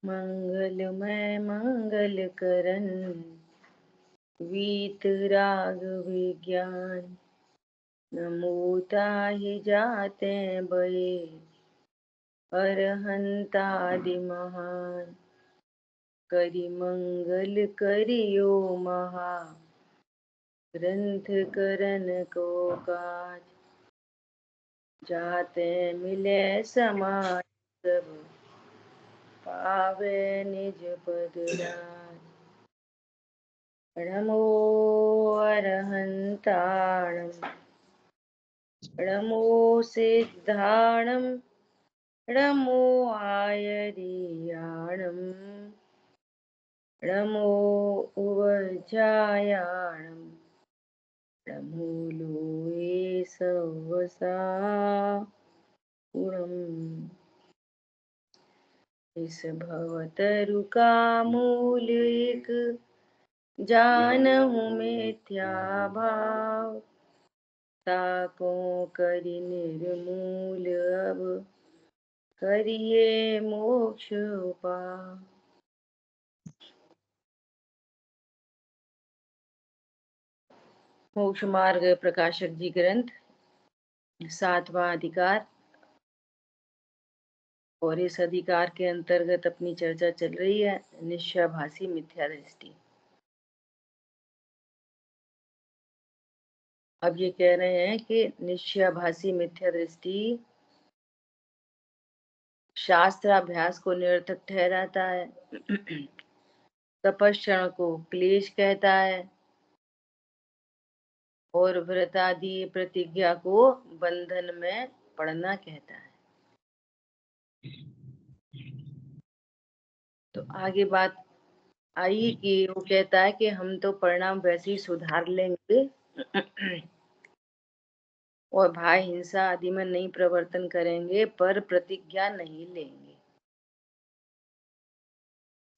मंगलमय मंगल करन वीतराग विज्ञान। नमो ताहि जाते बये अरहंतादि महान। करि मंगल करियो महा ग्रंथ करन को काज। जाते मिले समाज सब पावे निज पद राज। नमो अरहंताणं नमो सिद्धाणं नमो आयर्याणं नमो उवज्रायाणं नमो लोये सवसा गुणम्। इस भवतरु का मूल एक जानहु मिथ्या भाव। ताको करि निर्मूल अब करिए मोक्ष उपाय। मोक्ष मार्ग प्रकाशक जी ग्रंथ 7वां अधिकार। और इस अधिकार के अंतर्गत अपनी चर्चा चल रही है निश्चयाभासी मिथ्या दृष्टि। अब ये कह रहे हैं कि निश्चयाभासी मिथ्या दृष्टि शास्त्राभ्यास को निरर्थक ठहराता है, तपस्या को क्लेश कहता है और व्रतादि प्रतिज्ञा को बंधन में पड़ना कहता है। तो आगे बात आई कि वो कहता है कि हम तो परिणाम वैसे ही सुधार लेंगे और भाई हिंसा आदि में नहीं प्रवर्तन करेंगे, पर प्रतिज्ञा नहीं लेंगे।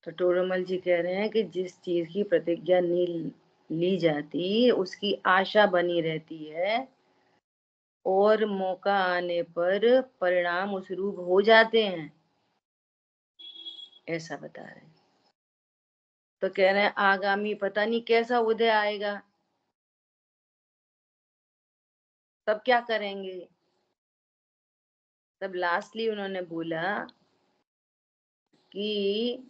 तो टोडरमल जी कह रहे हैं कि जिस चीज की प्रतिज्ञा नहीं ली जाती उसकी आशा बनी रहती है और मौका आने पर परिणाम उस रूप हो जाते हैं, ऐसा बता रहे हैं। तो कह रहे हैं आगामी पता नहीं कैसा उदय आएगा, तब क्या करेंगे। तब लास्टली उन्होंने बोला कि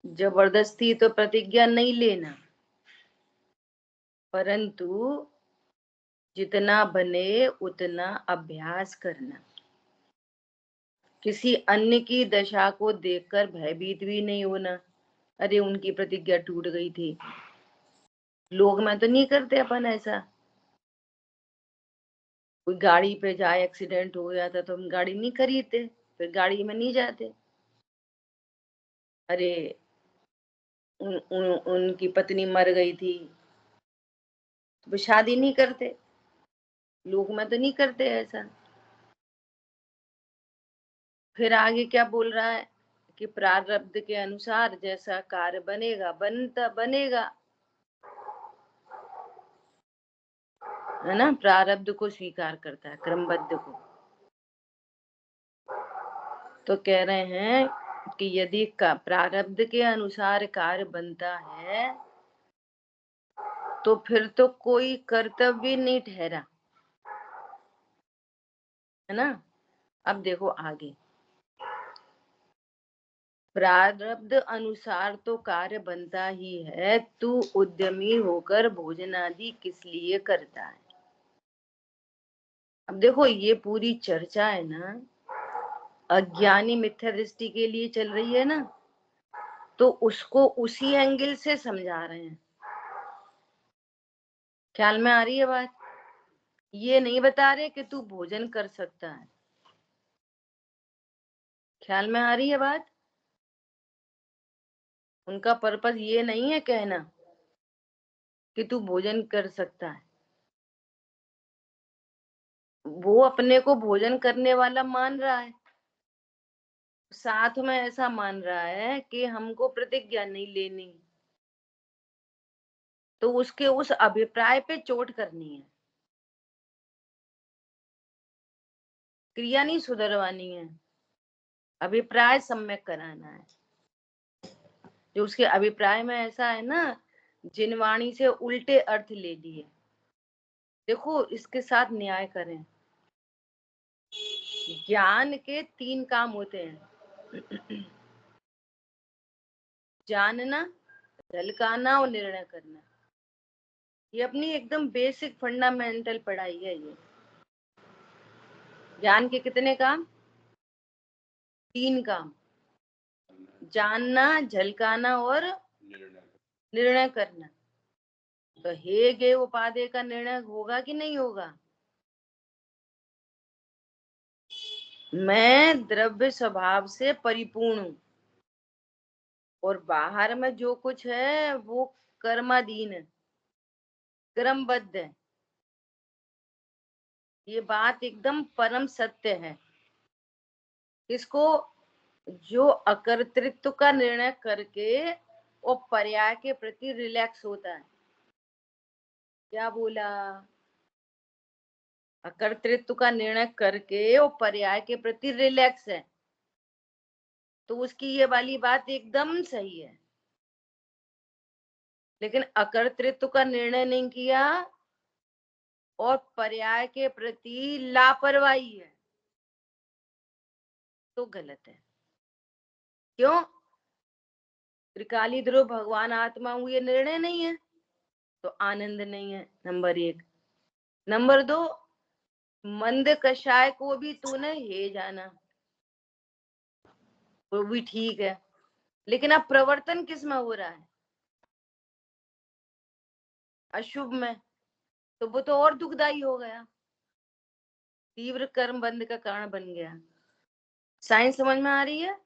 जबरदस्ती तो प्रतिज्ञा नहीं लेना, परंतु जितना बने उतना अभ्यास करना। किसी अन्य की दशा को देखकर भयभीत भी नहीं होना। अरे उनकी प्रतिज्ञा टूट गई थी, लोग में तो नहीं करते अपन ऐसा। कोई गाड़ी पे जाए, एक्सीडेंट हो गया था तो हम गाड़ी नहीं खरीदते, फिर गाड़ी में नहीं जाते। अरे उनकी पत्नी मर गई थी तो शादी नहीं करते, लोग में तो नहीं करते ऐसा। फिर आगे क्या बोल रहा है कि प्रारब्ध के अनुसार जैसा कार्य बनेगा बनता बनेगा, है ना। प्रारब्ध को स्वीकार करता है, क्रमबद्ध को। तो कह रहे हैं कि यदि का प्रारब्ध के अनुसार कार्य बनता है तो फिर तो कोई कर्तव्य नहीं ठहरा, है ना। अब देखो आगे, प्रारब्ध अनुसार तो कार्य बनता ही है, तू उद्यमी होकर भोजन आदि किस लिए करता है। अब देखो ये पूरी चर्चा है ना अज्ञानी मिथ्या दृष्टि के लिए चल रही है ना, तो उसको उसी एंगल से समझा रहे हैं। ख्याल में आ रही है बात। ये नहीं बता रहे कि तू भोजन कर सकता है। ख्याल में आ रही है बात। उनका पर्पस ये नहीं है कहना कि तू भोजन कर सकता है। वो अपने को भोजन करने वाला मान रहा है, साथ में ऐसा मान रहा है कि हमको प्रतिज्ञा नहीं लेनी, तो उसके उस अभिप्राय पे चोट करनी है, क्रिया नहीं सुधरवानी है। अभिप्राय सम्यक कराना है। जो उसके अभिप्राय में ऐसा है ना, जिनवाणी से उल्टे अर्थ ले लिए। देखो इसके साथ न्याय करें। ज्ञान के 3 काम होते हैं, जानना, झलकाना और निर्णय करना। ये अपनी एकदम बेसिक फंडामेंटल पढ़ाई है। ये ज्ञान के कितने काम? 3 काम, जानना, झलकाना और निर्णय करना। तो हे गे उपादेय का निर्णय होगा कि नहीं होगा? मैं द्रव्य स्वभाव से परिपूर्ण हूं और बाहर में जो कुछ है वो कर्माधीन है, क्रमबद्ध है। ये बात एकदम परम सत्य है। इसको जो अकर्तृत्व का निर्णय करके और पर्याय के प्रति रिलैक्स होता है। क्या बोला? अकर्तृत्व का निर्णय करके और पर्याय के प्रति रिलैक्स है, तो उसकी ये वाली बात एकदम सही है। लेकिन अकर्तृत्व का निर्णय नहीं किया और पर्याय के प्रति लापरवाही है, तो गलत है। क्यों? त्रिकाली ध्रुव भगवान आत्मा हूं ये निर्णय नहीं है, तो आनंद नहीं है, नंबर 1। नंबर 2, मंद कषाय को भी तूने हे जाना, वो भी ठीक है, लेकिन अब प्रवर्तन किस में हो रहा है? अशुभ में। तो वो तो और दुखदाई हो गया, तीव्र कर्म बंध का कारण बन गया। साइंस समझ में आ रही है?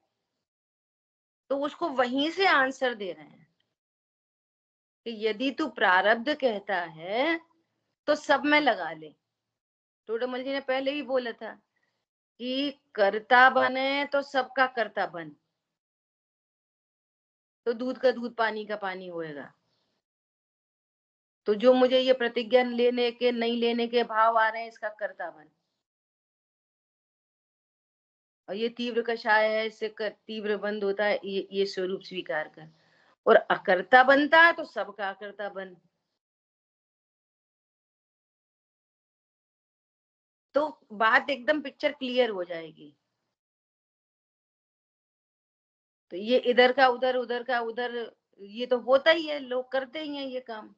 तो उसको वहीं से आंसर दे रहे हैं कि यदि तू प्रारब्ध कहता है तो सब में लगा ले। टोडरमल जी ने पहले भी बोला था कि कर्ता बने तो सबका कर्ता बन, तो दूध का दूध पानी का पानी होएगा। तो जो मुझे ये प्रतिज्ञा लेने के नहीं लेने के भाव आ रहे हैं, इसका कर्ता बन। और ये तीव्र कषाय है, इससे तीव्र बंद होता है, ये स्वरूप स्वीकार कर। और अकर्ता बनता है तो सबका अकर्ता बन। तो बात एकदम पिक्चर क्लियर हो जाएगी। तो ये इधर का उधर, उधर का उधर, ये तो होता ही है, लोग करते ही हैं ये काम।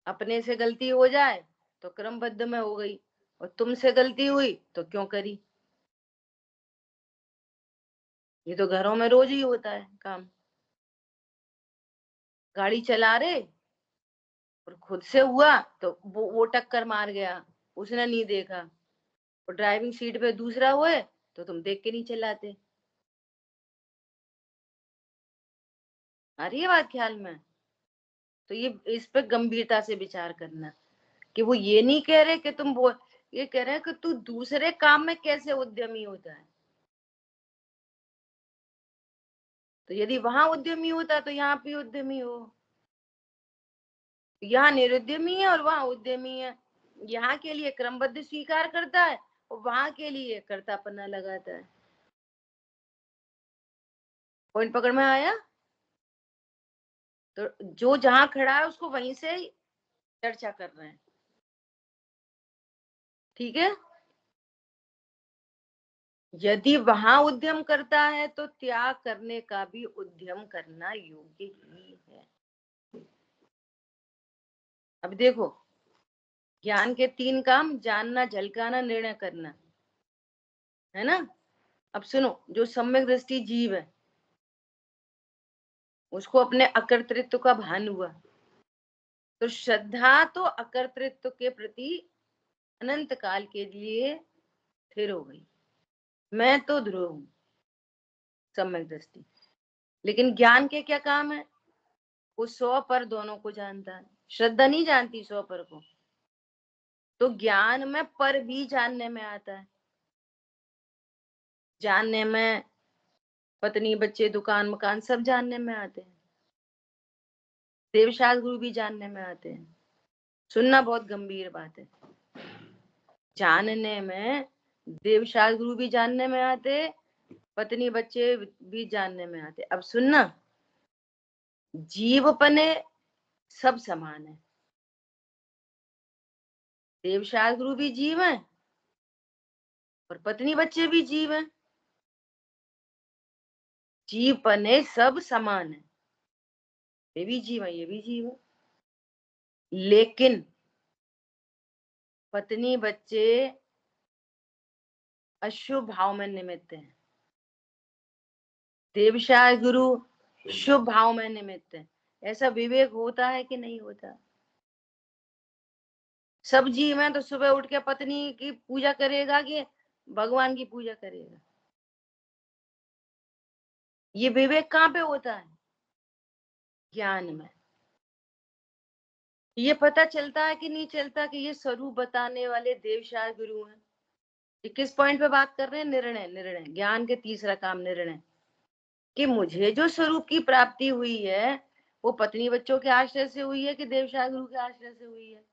अपने से गलती हो जाए तो क्रमबद्ध में हो गई, और तुमसे गलती हुई तो क्यों करी। ये तो घरों में रोज ही होता है काम। गाड़ी चला रहे और खुद से हुआ तो वो टक्कर मार गया, उसने नहीं देखा। और ड्राइविंग सीट पे दूसरा हुए तो तुम देख के नहीं चलाते। आ रही है बात ख्याल में? तो ये इस पे गंभीरता से विचार करना कि वो ये नहीं कह रहे कि तुम वो, ये कह रहे हैं कि तू दूसरे काम में कैसे उद्यमी होता है। तो यदि वहां उद्यमी होता तो यहाँ भी उद्यमी हो। यहाँ निरुद्यमी है और वहां उद्यमी है। यहाँ के लिए क्रमबद्ध स्वीकार करता है और वहां के लिए कर्तापना लगाता है। पॉइंट पकड़ में आया? तो जो जहां खड़ा है उसको वहीं से चर्चा कर रहे हैं। ठीक है? यदि वहां उद्यम करता है तो त्याग करने का भी उद्यम करना योग्य ही है। अब देखो, ज्ञान के 3 काम, जानना, झलकाना, निर्णय करना, है ना? अब सुनो, जो सम्यक दृष्टि जीव है उसको अपने अकर्तृत्व का भान हुआ, तो श्रद्धा तो अकर्तृत्व के प्रति अनंत काल के लिए स्थिर हो गई। मैं तो ध्रुव हूं, सम्यक दृष्टि। लेकिन ज्ञान के क्या काम है? वो 100 पर दोनों को जानता है, श्रद्धा नहीं जानती 100 पर को। तो ज्ञान में पर भी जानने में आता है। जानने में पत्नी बच्चे दुकान मकान सब जानने में आते हैं, देवशास्त्र गुरु भी जानने में आते हैं। सुनना बहुत गंभीर बात है। जानने में देवशास्त्र गुरु भी जानने में आते, पत्नी बच्चे भी जानने में आते। अब सुनना, जीवपने सब समान है। देवशास्त्र गुरु भी जीव है और पत्नी बच्चे भी जीव हैं। जीवपने सब समान है, ये भी जीव है, ये भी जीव है। लेकिन पत्नी बच्चे अशुभ भाव में निमित्त हैं, देवशास्त्र गुरु शुभ भाव में निमित्त है। ऐसा विवेक होता है कि नहीं होता? सब जीव हैं तो सुबह उठ के पत्नी की पूजा करेगा कि भगवान की पूजा करेगा? ये विवेक कहाँ पे होता है? ज्ञान में। ये पता चलता है कि नहीं चलता कि ये स्वरूप बताने वाले देवशास्त्र गुरु हैं। ये किस पॉइंट पे बात कर रहे हैं? निर्णय, निर्णय, ज्ञान के तीसरा काम निर्णय, कि मुझे जो स्वरूप की प्राप्ति हुई है वो पत्नी बच्चों के आश्रय से हुई है कि देवशास्त्र गुरु के आश्रय से हुई है?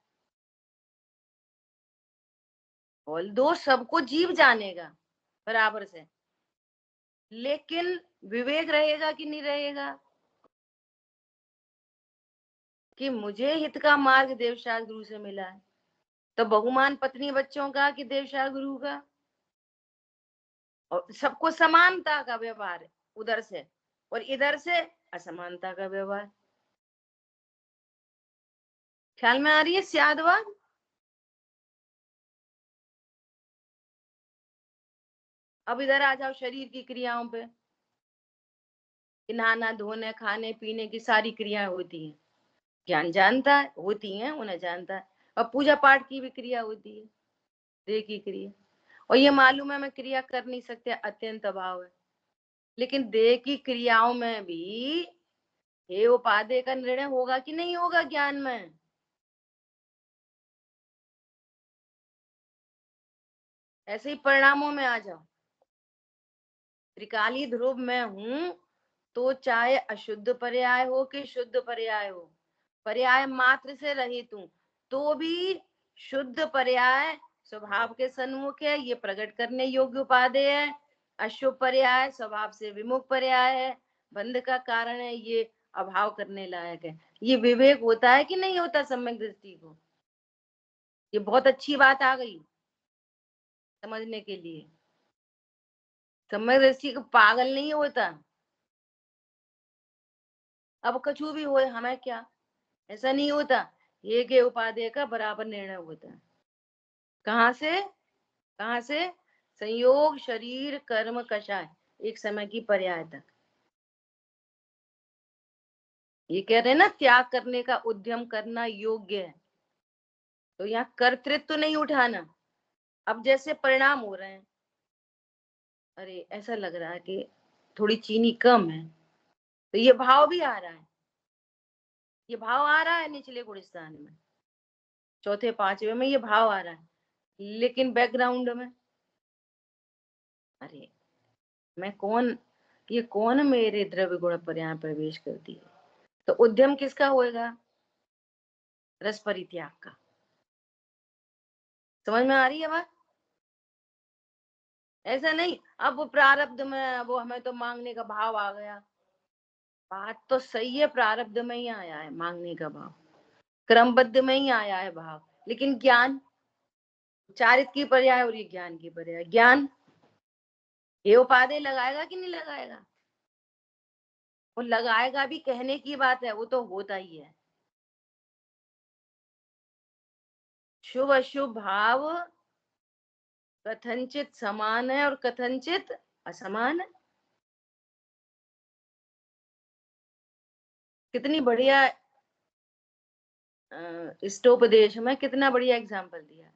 ऑल दो सबको जीव जानेगा बराबर से, लेकिन विवेक रहेगा कि नहीं रहेगा कि मुझे हित का मार्ग देवशास्त्र गुरु से मिला है, तो बहुमान पत्नी बच्चों का कि देवशास्त्र गुरु का? और सबको समानता का व्यवहार उधर से, और इधर से असमानता का व्यवहार। ख्याल में आ रही है स्यादवाद? अब इधर आ जाओ शरीर की क्रियाओं पे, नहाना धोने खाने पीने की सारी क्रियाएं होती हैं, ज्ञान जानता है होती हैं, उन्हें जानता है। अब पूजा पाठ की भी क्रिया होती है, देह की क्रिया, और ये मालूम है मैं क्रिया कर नहीं सकते, अत्यंत अभाव है। लेकिन देह की क्रियाओं में भी हे उपादेय का निर्णय होगा कि नहीं होगा ज्ञान में? ऐसे ही परिणामों में आ जाओ, त्रिकाली ध्रुव में हूं तो चाहे अशुद्ध पर्याय हो कि शुद्ध पर्याय हो, पर्याय मात्र से रहित हूं तो भी शुद्ध पर्याय स्वभाव के सन्मुख है, ये प्रकट करने योग्य उपादेय है। अशुभ पर्याय स्वभाव से विमुख पर्याय है, बंध का कारण है, ये अभाव करने लायक है। ये विवेक होता है कि नहीं होता सम्यक दृष्टि को? ये बहुत अच्छी बात आ गई समझने के लिए। सम्यक दृष्टि को पागल नहीं होता। अब कछु भी हो हमें क्या, ऐसा नहीं होता। ये के उपादेय का बराबर निर्णय होता है। कहाँ से? कहाँ से? संयोग शरीर कर्म कषाय, एक समय की पर्याय तक। ये कह रहे हैं ना त्याग करने का उद्यम करना योग्य है, तो यहाँ कर्तृत्व तो नहीं उठाना। अब जैसे परिणाम हो रहे हैं, अरे ऐसा लग रहा है कि थोड़ी चीनी कम है, तो ये भाव भी आ रहा है, ये भाव आ रहा है निचले गुण स्थान में, चौथे पांचवे में ये भाव आ रहा है। लेकिन बैकग्राउंड में अरे मैं कौन, ये कौन मेरे द्रव्य गुण पर यहाँ प्रवेश करती है? तो उद्यम किसका होएगा? रस परित्याग का। समझ में आ रही है बात? ऐसा नहीं अब वो प्रारब्ध में वो हमें तो मांगने का भाव आ गया। बात तो सही है, प्रारब्ध में ही आया है मांगने का भाव, क्रमबद्ध में ही आया है भाव, लेकिन ज्ञान चारित की पर्याय और ये ज्ञान की पर्याय। ज्ञान ये उपादेय लगाएगा कि नहीं लगाएगा? वो लगाएगा भी, कहने की बात है, वो तो होता ही है। शुभ अशुभ भाव कथनचित समान है और कथनचित असमान है। कितनी बढ़िया इष्टोपदेश में कितना बढ़िया एग्जाम्पल दिया।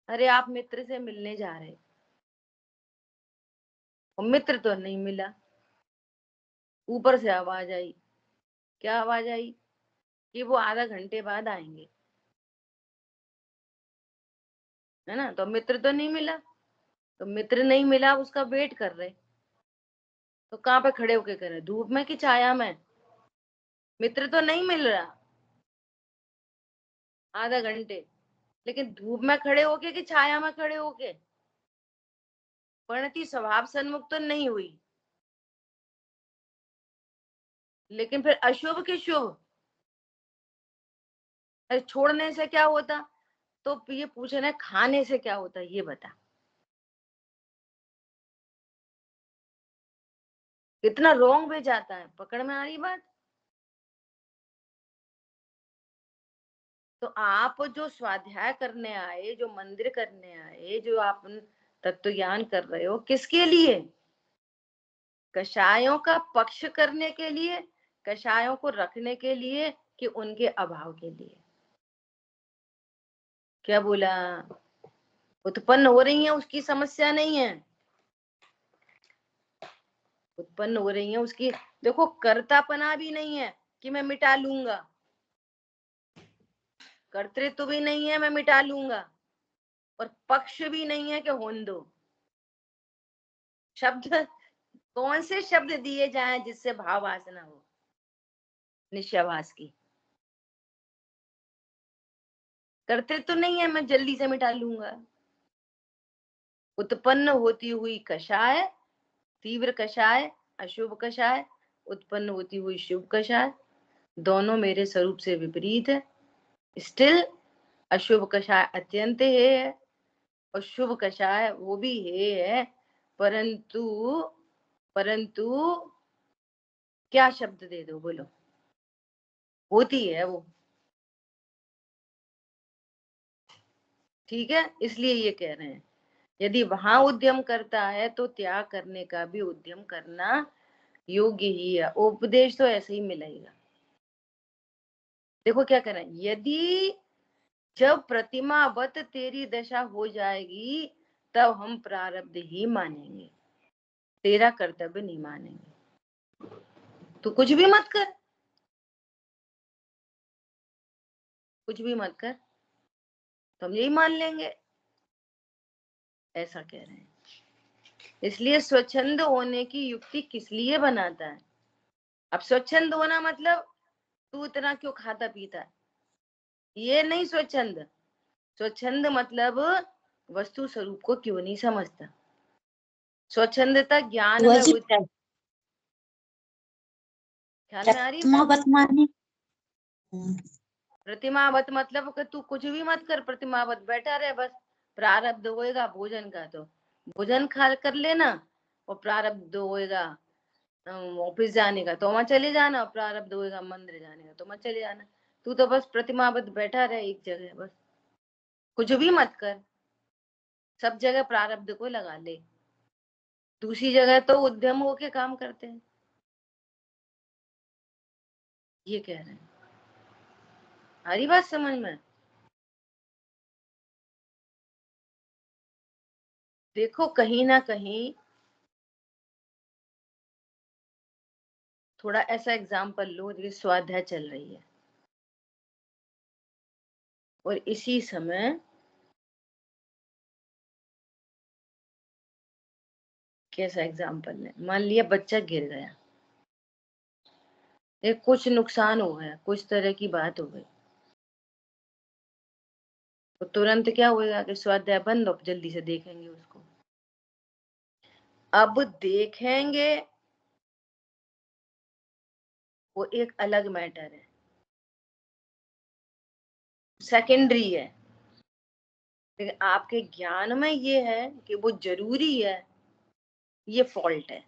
अरे आप मित्र से मिलने जा रहे और मित्र तो नहीं मिला, ऊपर से आवाज आई। क्या आवाज आई? कि वो आधा घंटे बाद आएंगे, है ना? तो मित्र तो नहीं मिला, तो मित्र नहीं मिला उसका वेट कर रहे, तो कहाँ पे खड़े होके कर रहे? धूप में कि छाया में? मित्र तो नहीं मिल रहा आधा घंटे, लेकिन धूप में खड़े होके कि छाया में खड़े होके? परिणति स्वभाव सन्मुख तो नहीं हुई, लेकिन फिर अशुभ के शुभ, अरे छोड़ने से क्या होता? तो ये पूछ रहे हैं खाने से क्या होता, ये बता। कितना रोंग भी जाता है, पकड़ में आ रही बात? तो आप जो स्वाध्याय करने आए, जो मंदिर करने आए, जो आप तत्व ज्ञान कर रहे हो, किसके लिए? कषायों का पक्ष करने के लिए, कषायों को रखने के लिए, कि उनके अभाव के लिए? क्या बोला? उत्पन्न हो रही है उसकी समस्या नहीं है, उत्पन्न हो रही है उसकी, देखो कर्तापना भी नहीं है कि मैं मिटा लूंगा, कर्तृत्व भी नहीं है मैं मिटा लूंगा, और पक्ष भी नहीं है कि होने दो। शब्द, कौन से शब्द दिए जाएं जिससे भाव वासना हो निश्चयाभास की? कर्तृत्व नहीं है मैं जल्दी से मिटा लूंगा। उत्पन्न होती हुई कषाय, तीव्र कषाय, अशुभ कषाय, उत्पन्न होती हुई शुभ कषाय, दोनों मेरे स्वरूप से विपरीत है। स्टिल अशुभ कषाय अत्यंत है और शुभ कषाय वो भी है, परंतु परंतु क्या शब्द दे दो, बोलो? होती है वो, ठीक है। इसलिए ये कह रहे हैं यदि वहां उद्यम करता है तो त्याग करने का भी उद्यम करना योग्य ही है। उपदेश तो ऐसे ही मिलेगा। देखो क्या कर रहे हैं, यदि जब प्रतिमावत तेरी दशा हो जाएगी तब हम प्रारब्ध ही मानेंगे, तेरा कर्तव्य नहीं मानेंगे। तो कुछ भी मत कर, कुछ भी मत कर, तो हम यही मान लेंगे, ऐसा कह रहे हैं। इसलिए स्वच्छंद होने की युक्ति किस लिए बनाता है? अब स्वच्छंद होना मतलब तू इतना क्यों खाता पीता है, ये नहीं स्वच्छंद। स्वच्छंद मतलब वस्तु स्वरूप को क्यों नहीं समझता। स्वच्छंदता ज्ञान में होती, ख्याल में आ रही है? प्रतिमावत मतलब कि तू कुछ भी मत कर, प्रतिमावत बैठा रहे बस। प्रारब्ध होएगा भोजन का तो भोजन खा कर लेना, और प्रारब्ध होएगा ऑफिस जाने का तो वहां चले जाना, और प्रारब्ध होएगा मंदिर जाने का तो वहां चले जाना। तू तो बस प्रतिमावत बैठा रहे एक जगह, बस कुछ भी मत कर, सब जगह प्रारब्ध को लगा ले। दूसरी जगह तो उद्यम होके काम करते हैं, ये कह रहे हैं। हरी बात समझ में? देखो कहीं ना कहीं थोड़ा ऐसा एग्जाम्पल लो, जैसे स्वाध्याय चल रही है और इसी समय कैसा एग्जाम्पल है, मान लिया बच्चा गिर गया, एक कुछ नुकसान हो गया, कुछ तरह की बात हो गई, तो तुरंत क्या होगा कि स्वाध्याय बंद, हो जल्दी से देखेंगे उसको। अब देखेंगे वो एक अलग मैटर है, सेकेंडरी है, लेकिन आपके ज्ञान में ये है कि वो जरूरी है, ये फॉल्ट है।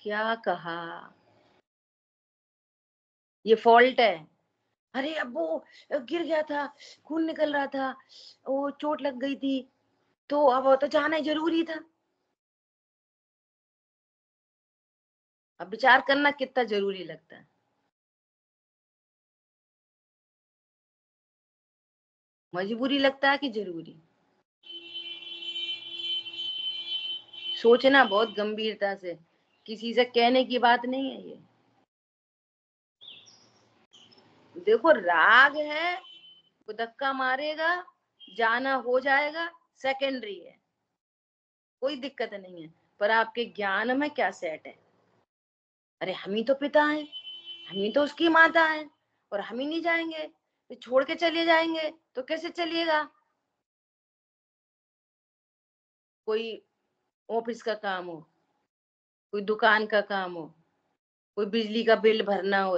क्या कहा? ये फॉल्ट है। अरे अब वो गिर गया था, खून निकल रहा था, वो चोट लग गई थी, तो अब वो तो जाना जरूरी था। अब विचार करना कितना जरूरी लगता है। मजबूरी लगता है कि जरूरी? सोचना बहुत गंभीरता से, किसी से कहने की बात नहीं है ये। देखो राग है, वो धक्का मारेगा, जाना हो जाएगा, सेकेंडरी है, कोई दिक्कत नहीं है। पर आपके ज्ञान में क्या सेट है? अरे हम ही तो पिता हैं, हम ही तो उसकी माता है, और हम ही नहीं जाएंगे तो छोड़ के चले जाएंगे तो कैसे चलिएगा? कोई ऑफिस का काम हो, कोई दुकान का काम हो, कोई बिजली का बिल भरना हो,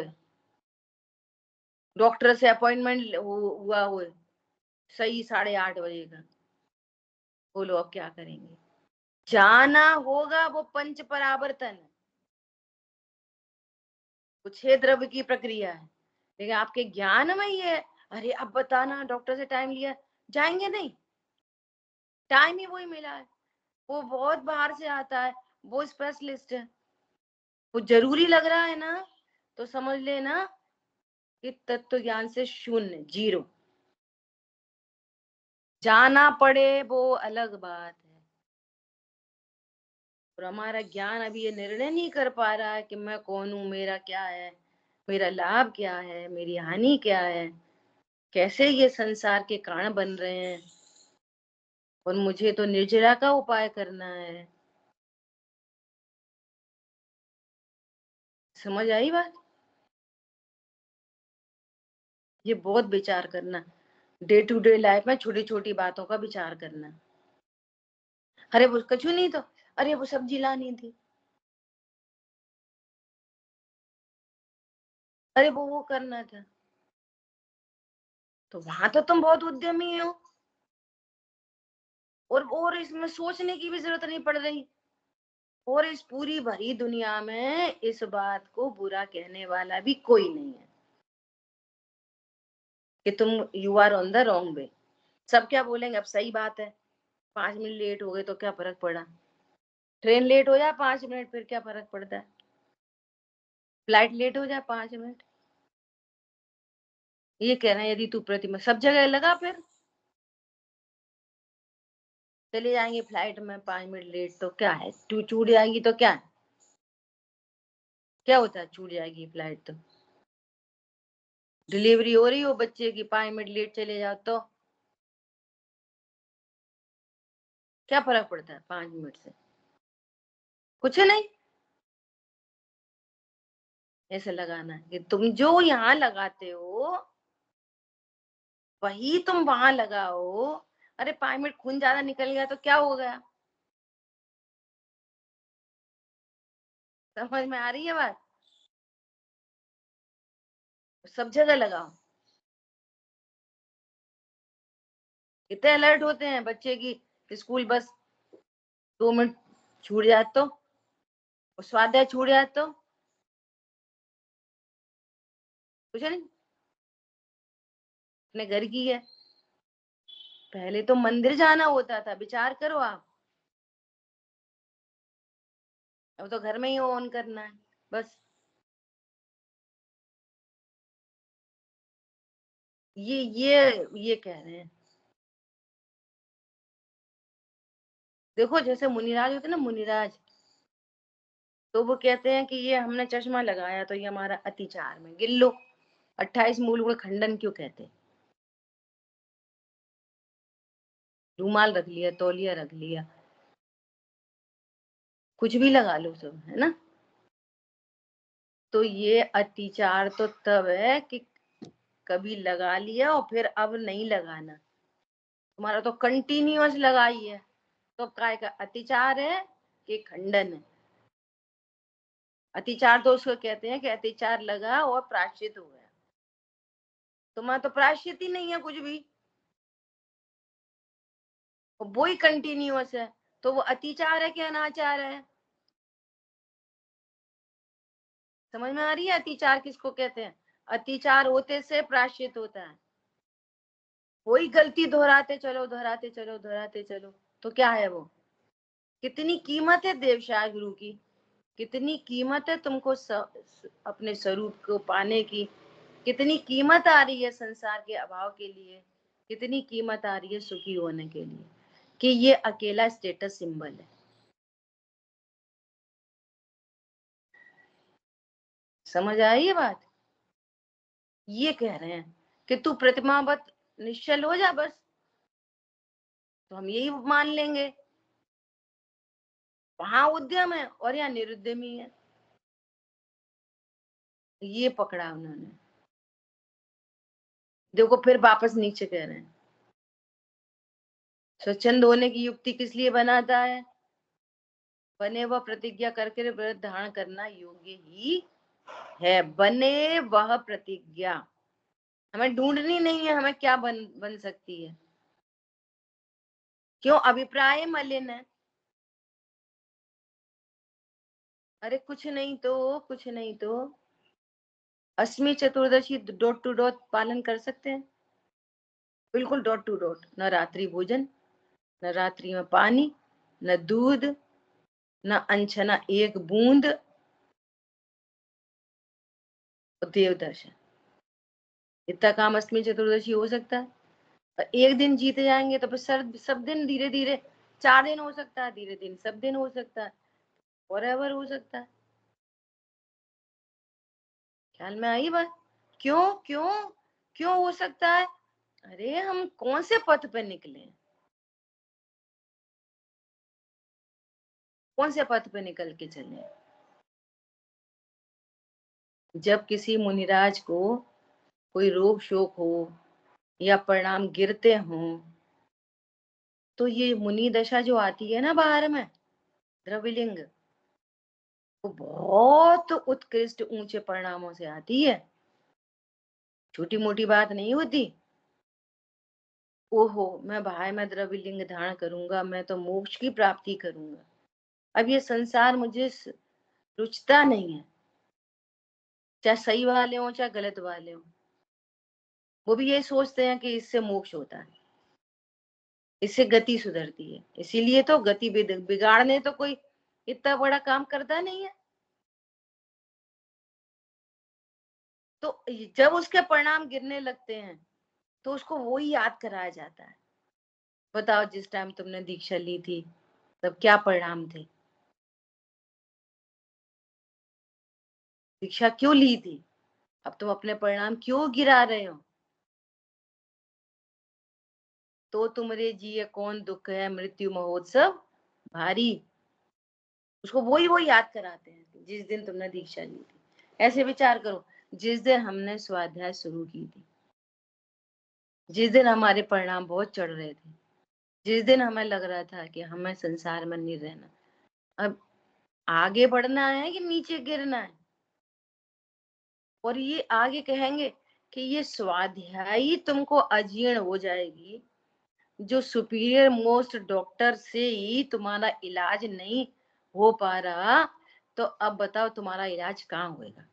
डॉक्टर से अपॉइंटमेंट हुआ हो सही 8:30 बजे का, बोलो अब क्या करेंगे? जाना होगा, वो पंच परावर्तन है, वो 6 द्रव्य की प्रक्रिया है। लेकिन आपके ज्ञान में ये है, अरे अब बताना, डॉक्टर से टाइम लिया, जाएंगे नहीं, टाइम ही वही मिला है, वो बहुत बाहर से आता है, वो स्पेशलिस्ट है, वो जरूरी लग रहा है ना, तो समझ लेना कि तत्व ज्ञान से शून्य, जीरो। जाना पड़े वो अलग बात है, और हमारा ज्ञान अभी ये निर्णय नहीं कर पा रहा है कि मैं कौन हूं, मेरा क्या है, मेरा लाभ क्या है, मेरी हानि क्या है, कैसे ये संसार के कारण बन रहे हैं, और मुझे तो निर्जरा का उपाय करना है। समझ आई बात? ये बहुत विचार करना, डे टू डे लाइफ में छोटी छोटी बातों का विचार करना। अरे वो कछु नहीं तो, अरे वो सब्जी लानी थी, अरे वो करना था, तो वहां तो तुम बहुत उद्यमी हो, और इसमें सोचने की भी जरूरत नहीं पड़ रही, और इस पूरी भरी दुनिया में इस बात को बुरा कहने वाला भी कोई नहीं है कि तुम you are on the wrong way. सब क्या बोलेंगे, अब सही बात है, 5 मिनट लेट हो गए तो क्या फर्क पड़ा, ट्रेन लेट हो जाए 5 मिनट फिर क्या फर्क पड़ता है, फ्लाइट लेट हो जाए 5 मिनट। ये कह रहे हैं यदि तू प्रतिमा सब जगह लगा, फिर चले जाएंगे फ्लाइट में 5 मिनट लेट तो क्या है, तू छूट जाएगी तो क्या है? क्या होता है छूट जाएगी फ्लाइट तो? डिलीवरी हो रही हो बच्चे की, 5 मिनट लेट चले जाओ तो क्या फर्क पड़ता है 5 मिनट से? कुछ नहीं। ऐसे लगाना है कि तुम जो यहाँ लगाते हो वही तुम वहां लगाओ। अरे 5 मिनट खून ज्यादा निकल गया तो क्या हो गया? समझ में आ रही है बात? सब जगह लगाओ। कितने अलर्ट होते हैं बच्चे की स्कूल बस 2 मिनट छूट जाए तो, स्वाध्याय छूट जाए तो कुछ नहीं, अपने घर की है। पहले तो मंदिर जाना होता था, विचार करो आप, अब तो घर में ही ऑन करना है बस। ये कह रहे हैं, देखो जैसे मुनिराज होते हैं ना, मुनिराज, तो वो कहते हैं कि ये हमने चश्मा लगाया तो ये हमारा अतिचार में गिन लो। 28 मूल गुण खंडन क्यों कहते हैं? रूमाल रख लिया, तौलिया रख लिया, कुछ भी लगा लो सब, है ना? तो ये अतिचार तो तब है कि कभी लगा लिया और फिर अब नहीं लगाना, तुम्हारा तो कंटिन्यूअस लगाई है, तो काय का अतिचार है कि खंडन है? अतिचार तो उसको कहते हैं कि अतिचार लगा और प्रायश्चित हो गया, तुम्हारा तो प्रायश्चित ही नहीं है कुछ भी, वो ही कंटिन्यूअस है, तो वो अतिचार है कि अनाचार है? समझ में आ रही है अतिचार किसको कहते हैं? अतिचार होते से प्रायश्चित होता है, वही गलती दोहराते चलो, दोहराते चलो, दोहराते चलो, तो क्या है वो? कितनी कीमत है देवशाह गुरु की, कितनी कीमत है तुमको अपने स्वरूप को पाने की, कितनी कीमत आ रही है संसार के अभाव के लिए, कितनी कीमत आ रही है सुखी होने के लिए, कि ये अकेला स्टेटस सिंबल है। समझ आई ये बात? ये कह रहे हैं कि तू प्रतिमावत निश्चल हो जा बस, तो हम यही मान लेंगे, वहां उद्यम है और यहाँ निरुद्यमी है। ये पकड़ा उन्होंने, देखो फिर वापस नीचे कह रहे हैं स्वच्छंद होने की युक्ति किस लिए बनाता है? बने वह प्रतिज्ञा करके व्रत धारण करना योग्य ही है। बने वह प्रतिज्ञा, हमें ढूंढनी नहीं है हमें क्या बन सकती है। क्यों? अभिप्राय मलिन है। अरे कुछ नहीं तो अष्टमी चतुर्दशी डॉट टू डॉट पालन कर सकते हैं, बिल्कुल डॉट टू डॉट। न रात्रि भोजन, न रात्रि में पानी, न दूध, न अनछना एक बूंद, और देव दर्शन। इतना काम अष्टमी चतुर्दशी हो सकता है। और एक दिन जीते जाएंगे तो फिर सब दिन धीरे धीरे 4 दिन हो सकता है, धीरे धीरे सब दिन हो सकता है, फॉरएवर हो सकता है। ख्याल में आई बात? क्यों क्यों क्यों हो सकता है? अरे हम कौन से पथ पे निकले, कौन से पथ पे निकल के चले? जब किसी मुनिराज को कोई रोग शोक हो या परिणाम गिरते हों, तो ये मुनि दशा जो आती है ना बाहर में, द्रविलिंग, वो बहुत उत्कृष्ट ऊंचे परिणामों से आती है, छोटी मोटी बात नहीं होती। ओहो, मैं भाई मैं द्रविलिंग धारण करूंगा, मैं तो मोक्ष की प्राप्ति करूंगा। अब ये संसार मुझे रुचता नहीं है, चाहे सही वाले हो चाहे गलत वाले हो, वो भी ये सोचते हैं कि इससे मोक्ष होता है, इससे गति सुधरती है। इसीलिए तो गति बिगाड़ने तो कोई इतना बड़ा काम करता नहीं है। तो जब उसके परिणाम गिरने लगते हैं तो उसको वो ही याद कराया जाता है। बताओ, जिस टाइम तुमने दीक्षा ली थी तब क्या परिणाम थे? दीक्षा क्यों ली थी? अब तुम अपने परिणाम क्यों गिरा रहे हो? तो तुमरे जिये कौन दुख है, मृत्यु महोत्सव भारी। उसको वो याद कराते हैं जिस दिन तुमने दीक्षा ली थी। ऐसे विचार करो, जिस दिन हमने स्वाध्याय शुरू की थी, जिस दिन हमारे परिणाम बहुत चढ़ रहे थे, जिस दिन हमें लग रहा था कि हमें संसार में नहीं रहना, अब आगे बढ़ना है कि नीचे गिरना है। और ये आगे कहेंगे कि ये स्वाध्यायी तुमको अजीर्ण हो जाएगी, जो सुपीरियर मोस्ट डॉक्टर से ही तुम्हारा इलाज नहीं हो पा रहा, तो अब बताओ तुम्हारा इलाज कहाँ होएगा?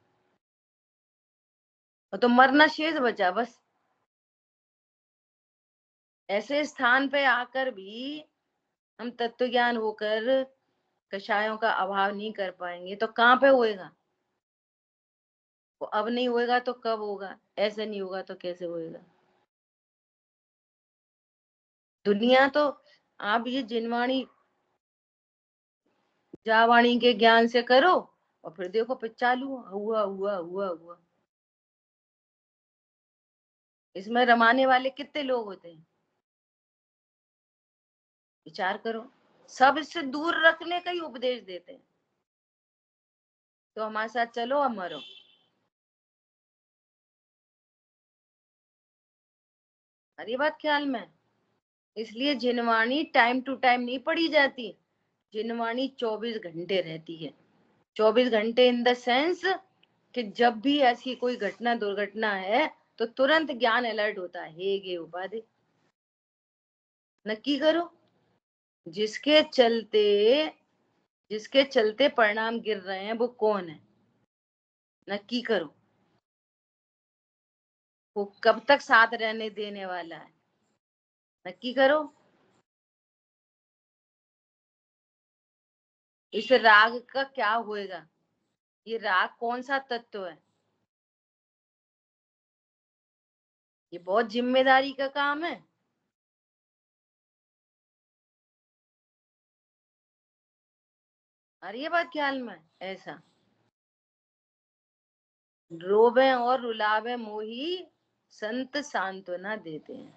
और तो मरना शेष बचा बस। ऐसे स्थान पे आकर भी हम तत्व ज्ञान होकर कषायों का अभाव नहीं कर पाएंगे तो कहाँ पे होएगा? वो अब नहीं होएगा तो कब होगा? ऐसे नहीं होगा तो कैसे होएगा? दुनिया तो, आप ये जिनवाणी जावाणी के ज्ञान से करो और फिर देखो फिर चालू हुआ हुआ हुआ हुआ। इसमें रमाने वाले कितने लोग होते हैं? विचार करो। सब इससे दूर रखने का ही उपदेश देते हैं। तो हमारे साथ चलो और मरो। अरे बात ख्याल में। इसलिए जिनवाणी टाइम टू टाइम नहीं पढ़ी जाती, जिनवाणी 24 घंटे रहती है। 24 घंटे इन द सेंस कि जब भी ऐसी कोई घटना दुर्घटना है तो तुरंत ज्ञान अलर्ट होता है। हे गे उपाधि, नक्की करो। जिसके चलते जिसके चलते परिणाम गिर रहे हैं वो कौन है? नक्की करो। वो कब तक साथ रहने देने वाला है? नक्की करो। इस राग का क्या होएगा? ये राग कौन सा तत्व है? ये बहुत जिम्मेदारी का काम है। और ये बात ख्याल में, ऐसा रोवे और रुलावे मोही संत सांत्वना देते हैं।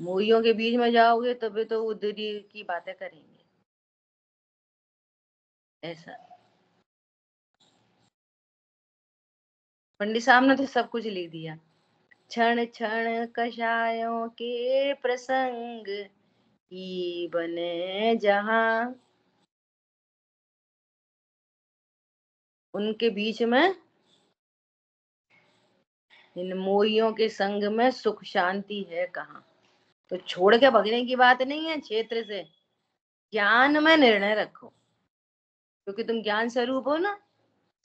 मोहियों के बीच में जाओगे तभी तो उधरी की बातें करेंगे। ऐसा पंडित साहब ने तो सब कुछ लिख दिया। क्षण क्षण कषायों के प्रसंग ही बने जहां। उनके बीच में इन मोहियों के संग में सुख शांति है कहाँ। तो छोड़ के भगने की बात नहीं है क्षेत्र से, ज्ञान में निर्णय रखो, क्योंकि तुम ज्ञान स्वरूप हो ना।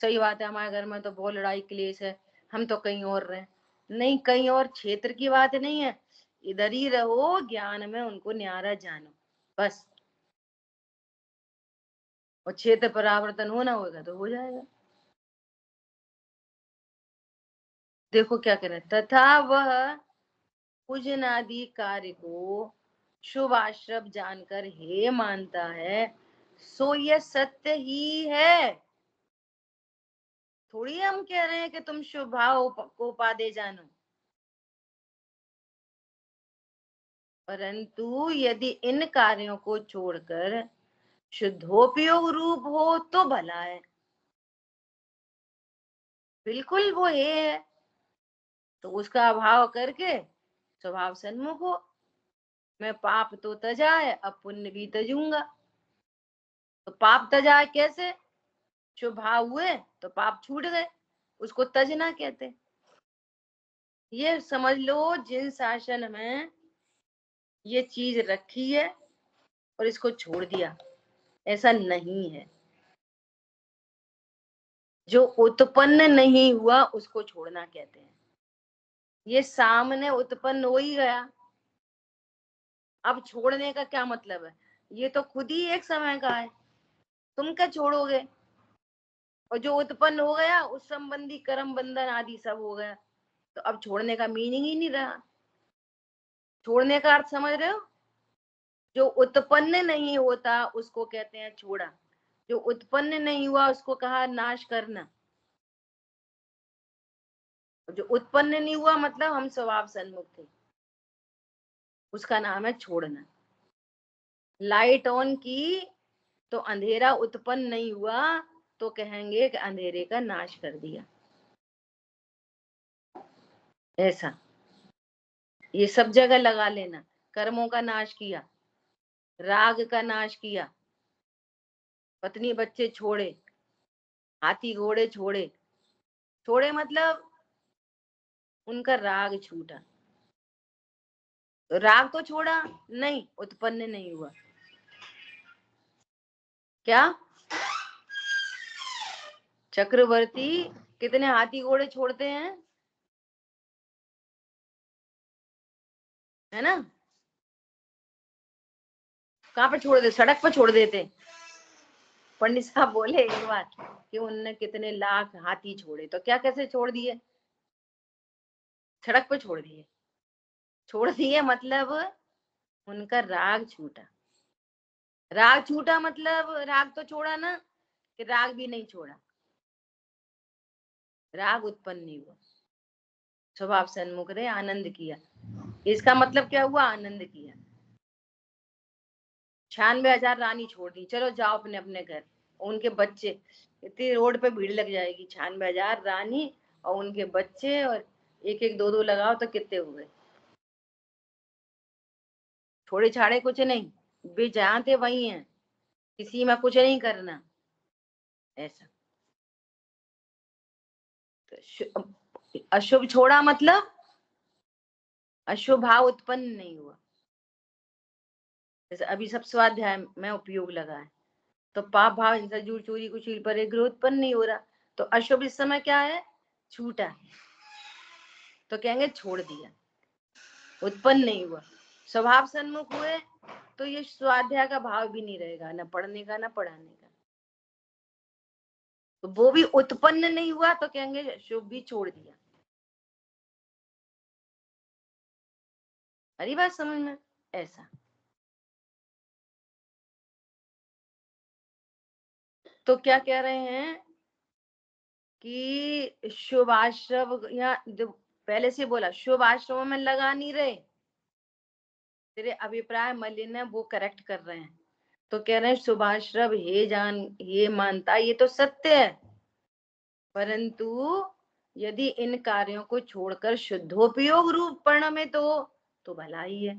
सही बात है, हमारे घर में तो बहुत लड़ाई क्लेश है, हम तो कहीं और रहे। नहीं, कहीं और क्षेत्र की बात नहीं है, इधर ही रहो, ज्ञान में उनको न्यारा जानो बस। और क्षेत्र परावर्तन होना होगा तो हो जाएगा। देखो क्या करें, तथा वह पूजनादि कार्य को शुभ आश्रम जानकर हे मानता है, सो यह सत्य ही है। थोड़ी हम कह रहे हैं कि तुम शुभ भाव को पा दे जानो, परंतु यदि इन कार्यों को छोड़कर शुद्धोपयोग रूप हो तो भला है। बिल्कुल वो है, तो उसका अभाव करके स्वभाव सन्मुख हो। मैं पाप तो तजाए, अब पुण्य भी तजूंगा। तो पाप तजाए कैसे? शुभ भाव हुए तो पाप छूट गए, उसको तजना कहते। ये समझ लो, जिन शासन में ये चीज रखी है और इसको छोड़ दिया, ऐसा नहीं है। जो उत्पन्न नहीं हुआ उसको छोड़ना कहते हैं। ये सामने उत्पन्न हो ही गया, अब छोड़ने का क्या मतलब है? ये तो खुद ही एक समय का है, तुम क्या छोड़ोगे? और जो उत्पन्न हो गया उस संबंधी कर्म बंधन आदि सब हो गया, तो अब छोड़ने का मीनिंग ही नहीं रहा। छोड़ने का अर्थ समझ रहे हो? जो उत्पन्न नहीं होता उसको कहते हैं छोड़ा, जो उत्पन्न नहीं हुआ उसको कहा नाश करना। जो उत्पन्न नहीं हुआ मतलब हम स्वभाव सन्मुख थे, उसका नाम है छोड़ना। लाइट ऑन की तो अंधेरा उत्पन्न नहीं हुआ, तो कहेंगे कि अंधेरे का नाश कर दिया। ऐसा ये सब जगह लगा लेना। कर्मों का नाश किया, राग का नाश किया, पत्नी बच्चे छोड़े, हाथी घोड़े छोड़े। छोड़े मतलब उनका राग छूटा। तो राग तो छोड़ा नहीं, उत्पन्न नहीं हुआ। क्या चक्रवर्ती कितने हाथी घोड़े छोड़ते हैं, है ना? कहाँ पे छोड़ दे? सड़क पर छोड़ देते। पंडित साहब बोले एक बार कि उनने कितने लाख हाथी छोड़े, तो क्या कैसे छोड़ दिए? सड़क पे छोड़ दिए। छोड़ दिए मतलब उनका राग छूटा। राग छूटा मतलब राग तो छोड़ा ना, कि राग भी नहीं छोड़ा, राग उत्पन्न नहीं हुआ। स्वभाव सन्मुख रहे, आनंद किया। इसका मतलब क्या हुआ? आनंद किया। 96,000 रानी छोड़ दी, चलो जाओ अपने अपने घर। उनके बच्चे, इतनी रोड पे भीड़ लग जाएगी। 96,000 रानी और उनके बच्चे, और एक एक दो दो लगाओ तो कितने हुए? छोड़े छाड़े कुछ नहीं, वे जहाँ थे वही हैं, किसी में कुछ नहीं करना। ऐसा तो अशुभ छोड़ा मतलब अशुभ भाव उत्पन्न नहीं हुआ। जैसे अभी सब स्वाध्याय में उपयोग लगा है, तो पाप भाव हिंसा झूठ चोरी कुशील पर एक उत्पन्न नहीं हो रहा, तो अशुभ इस समय क्या है? छूटा। तो कहेंगे छोड़ दिया, उत्पन्न नहीं हुआ। स्वभाव सन्मुख हुए तो ये स्वाध्याय का भाव भी नहीं रहेगा, ना पढ़ने का ना पढ़ाने का। तो वो भी उत्पन्न नहीं हुआ तो कहेंगे शुभ भी छोड़ दिया। हरी बात समझ में? ऐसा तो क्या कह रहे हैं कि शुभ आश्रम, या पहले से बोला शुभ आश्रमों में लगा नहीं रहे। तेरे अभिप्राय मलिन है, वो करेक्ट कर रहे हैं। तो कह रहे हैं शुभाश्रम हे जान, ये मानता, ये तो सत्य है, परंतु यदि इन कार्यों को छोड़कर शुद्धोपयोग रूप परिणमे तो भला ही है,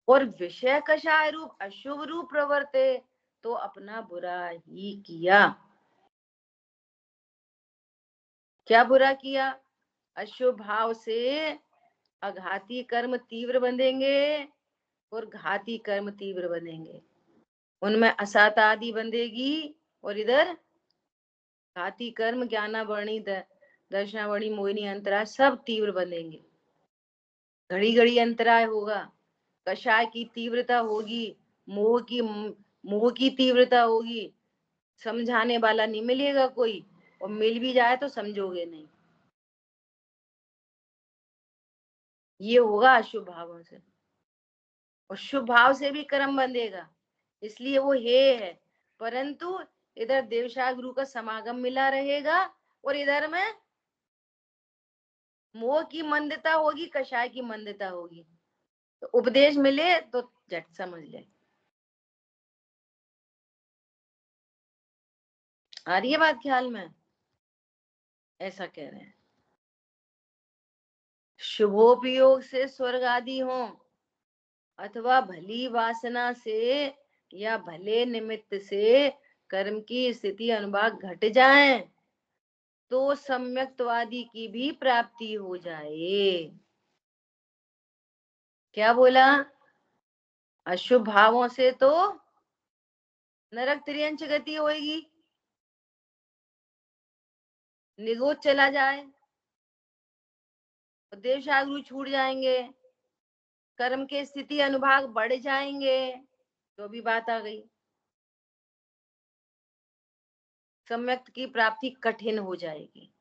और विषय कषाय रूप अशुभ रूप प्रवर्ते तो अपना बुरा ही किया। क्या बुरा किया? अशुभ भाव से अघाती कर्म तीव्र बंधेंगे और घाती कर्म तीव्र बंधेंगे। उनमें असत आदि बंधेगी और इधर घाती कर्म ज्ञानावर्णी दर्शनावर्णी मोहिनी अंतराय सब तीव्र बंधेंगे। घड़ी घड़ी अंतराय होगा, कषाय की तीव्रता होगी, मोह की तीव्रता होगी, समझाने वाला नहीं मिलेगा कोई, और मिल भी जाए तो समझोगे नहीं। ये होगा अशुभ भावों से, और शुभ भाव से भी कर्म बंधेगा, इसलिए वो हे है। परंतु इधर देवशा गुरु का समागम मिला रहेगा और इधर में मोह की मंदता होगी, कषाय की मंदता होगी। तो उपदेश मिले तो झट समझ ले। आ रही है बात ख्याल में? ऐसा कह रहे हैं, शुभोपयोग से स्वर्ग आदि हो अथवा भली वासना से या भले निमित्त से कर्म की स्थिति अनुभाग घट जाए तो सम्यक्तवादी की भी प्राप्ति हो जाए। क्या बोला? अशुभ भावों से तो नरक त्रियंच गति होगी, निगोद चला जाए, देवशागुरु छूट जाएंगे, कर्म के स्थिति अनुभाग बढ़ जाएंगे, तो भी बात आ गई, सम्यक की प्राप्ति कठिन हो जाएगी।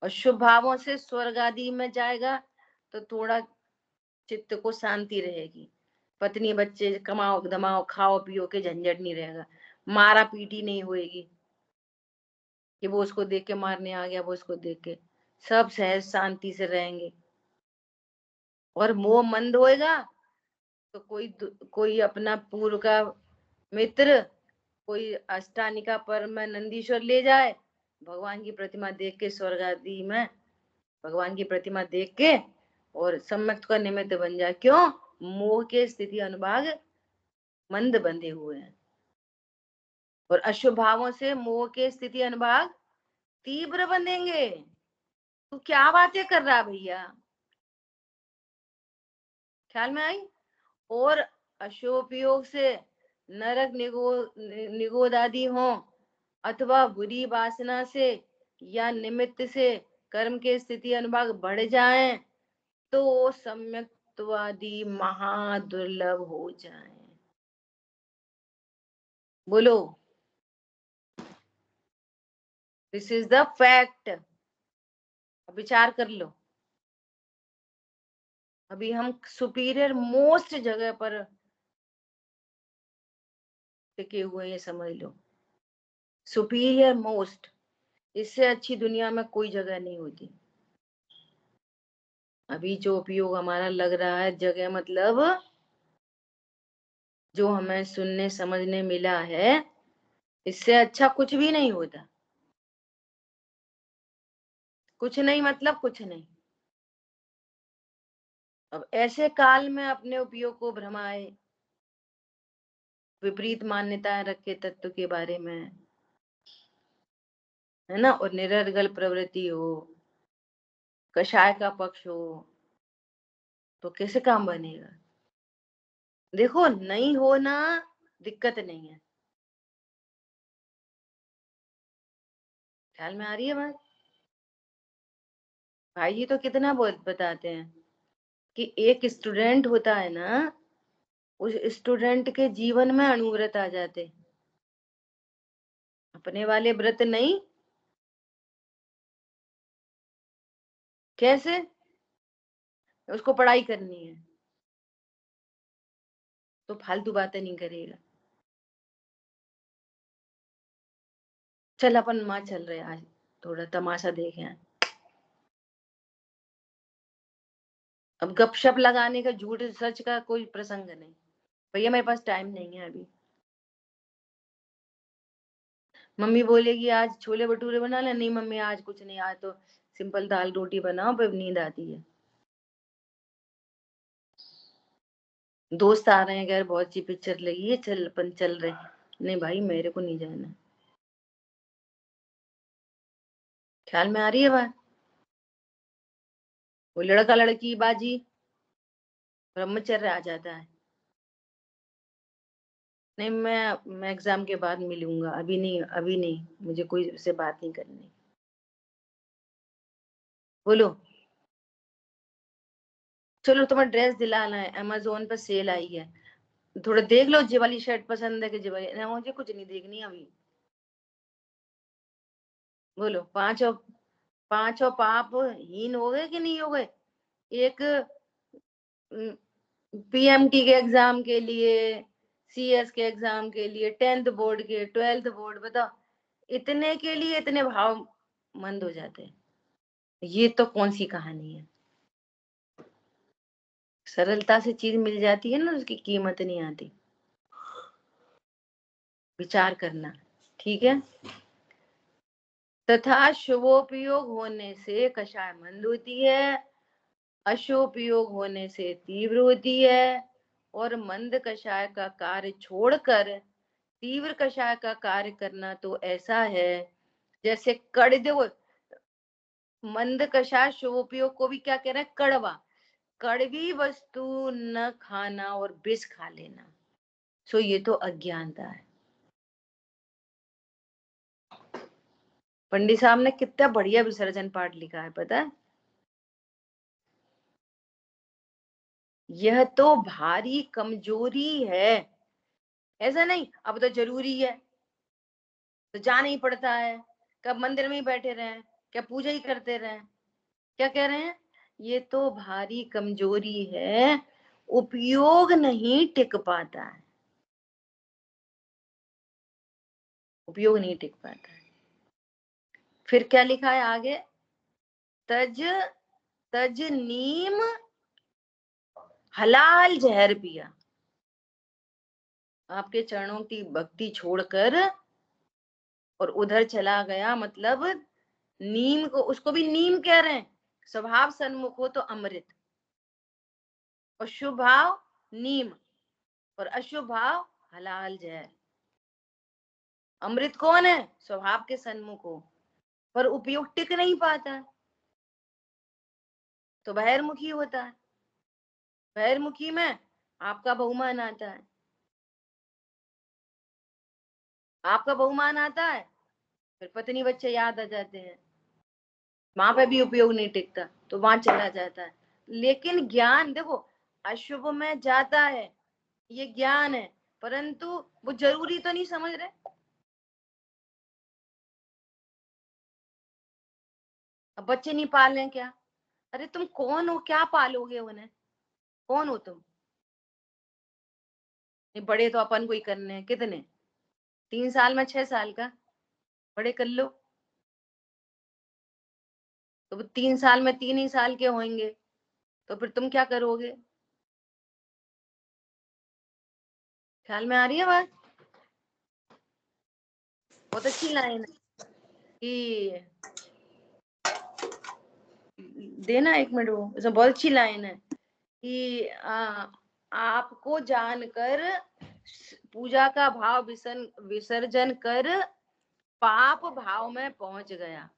और शुभ भावों से स्वर्ग आदि में जाएगा तो थोड़ा चित्त को शांति रहेगी, पत्नी बच्चे कमाओ धमाओ खाओ पियो के झंझट नहीं रहेगा, मारा पीटी नहीं होएगी कि वो उसको देख के मारने आ गया, वो उसको देख के, सब सहज शांति से रहेंगे। और मोह मंद होएगा तो कोई अपना पूर्व का मित्र कोई अष्टानिका पर में नंदीश्वर ले जाए, भगवान की प्रतिमा देख के स्वर्ग आदि में भगवान की प्रतिमा देख के और सम्यक्त का निमित्त बन जाए। क्यों? मोह के स्थिति अनुभाग मंद बंधे हुए हैं, और अशुभ भावों से मोह के स्थिति अनुभाग तीव्र बंधेंगे। तू क्या बातें कर रहा भैया? ख्याल में आई? और अशुभयोग से नरक निगोद आदि हो अथवा बुरी वासना से या निमित्त से कर्म के स्थिति अनुभाग बढ़ जाए तो सम्यक्तवादी महादुर्लभ हो जाए। बोलो, दिस इज द फैक्ट। विचार कर लो, अभी हम सुपीरियर मोस्ट जगह पर टिके हुए, ये समझ लो, सुपीरियर मोस्ट, इससे अच्छी दुनिया में कोई जगह नहीं होती। अभी जो उपयोग हमारा लग रहा है जगह, मतलब जो हमें सुनने समझने मिला है, इससे अच्छा कुछ भी नहीं होता। कुछ नहीं मतलब कुछ नहीं। अब ऐसे काल में अपने उपयोग को भ्रमाए, विपरीत मान्यताएं रखे तत्व के बारे में, है ना, और निरर्गल प्रवृत्ति हो, कषाय का पक्ष हो, तो कैसे काम बनेगा? देखो, नहीं होना दिक्कत नहीं है। ख्याल में आ रही है बात? भाई जी तो कितना बहुत बताते हैं कि एक स्टूडेंट होता है ना, उस स्टूडेंट के जीवन में अणुव्रत आ जाते, अपने वाले व्रत नहीं। कैसे? उसको पढ़ाई करनी है तो फालतू बातें नहीं करेगा। चल अपन माँ चल रहे आज, थोड़ा तमाशा देखे। अब गपशप लगाने का, झूठ सच का कोई प्रसंग नहीं भैया, मेरे पास टाइम नहीं है अभी। मम्मी बोलेगी आज छोले भटूरे बना ले, नहीं मम्मी आज कुछ नहीं, आज तो सिंपल दाल रोटी बनाओ, पर नींद आती है। दोस्त आ रहे हैं घर, बहुत सी पिक्चर लगी है, चल अपन चल रहे हैं। नहीं भाई मेरे को नहीं जाना। ख्याल में आ रही है बात? वो लड़का लड़की बाजी ब्रह्मचर्य आ जाता है। नहीं मैं एग्जाम के बाद मिलूंगा, अभी नहीं, अभी नहीं, मुझे कोई से बात नहीं करनी। बोलो। चलो तुम्हें ड्रेस दिलाना है, अमेजोन पर सेल आई है, थोड़ा देख लो। जी वाली शर्ट पसंद है कि जी वाली? नहीं, मुझे कुछ नहीं देखनी अभी। बोलो। पांचों पाप हीन हो गए कि नहीं हो गए? एक पीएमटी के एग्जाम के लिए, सीएस के एग्जाम के लिए, 10th बोर्ड के, 12th बोर्ड, बताओ इतने के लिए इतने भाव मंद हो जाते हैं। ये तो कौन सी कहानी है? सरलता से चीज मिल जाती है ना, उसकी कीमत नहीं आती। विचार करना। ठीक है। तथा शुभोपयोग होने से कषाय मंद होती है, अशुभोपयोग होने से तीव्र होती है, और मंद कषाय का कार्य छोड़कर तीव्र कषाय का कार्य करना तो ऐसा है जैसे देखो, मंद कषाय शुभोपयोग को भी क्या कह रहे हैं? कड़वा। कड़वी वस्तु न खाना और विष खा लेना, सो ये तो अज्ञानता है। पंडित साहब ने कितना बढ़िया विसर्जन पाठ लिखा है, पता है? यह तो भारी कमजोरी है। ऐसा नहीं अब तो जरूरी है तो जाना ही पड़ता है, कब मंदिर में ही बैठे रहे, क्या पूजा ही करते रहे? क्या कह रहे हैं? ये तो भारी कमजोरी है, उपयोग नहीं टिक पाता है, उपयोग नहीं टिक पाता है। फिर क्या लिखा है आगे? तज तज नीम हलाल जहर पिया। आपके चरणों की भक्ति छोड़कर और उधर चला गया, मतलब नीम को, उसको भी नीम कह रहे हैं। स्वभाव सन्मुख हो तो अमृत, और शुभ भाव नीम, और अशुभ भाव हलाल जहर। अमृत कौन है? स्वभाव के सन्मुख हो, पर उपयोग टिक नहीं पाता तो बहिर्मुखी होता है। बहिर्मुखी में आपका बहुमान आता है, आपका बहुमान आता है, फिर पत्नी बच्चे याद आ जाते हैं, वहां पे भी उपयोग नहीं टिकता तो वहां चला जाता है। लेकिन ज्ञान देखो, अशुभ में जाता है, ये ज्ञान है, परंतु वो जरूरी तो नहीं समझ रहे। अब बच्चे नहीं पाल रहे क्या? अरे तुम कौन हो, क्या पालोगे उन्हें? कौन हो तुम? नहीं, बड़े तो अपन को ही करने हैं। कितने? 3 साल में 6 साल का बड़े कर लो, तो 3 साल में 3 ही साल के होंगे, तो फिर तुम क्या करोगे? ख्याल में आ रही है बात? बहुत अच्छी लाइन है कि देना, 1 मिनट, वो इसमें बहुत अच्छी लाइन है कि आपको जानकर पूजा का भाव विसर्जन कर पाप भाव में पहुंच गया।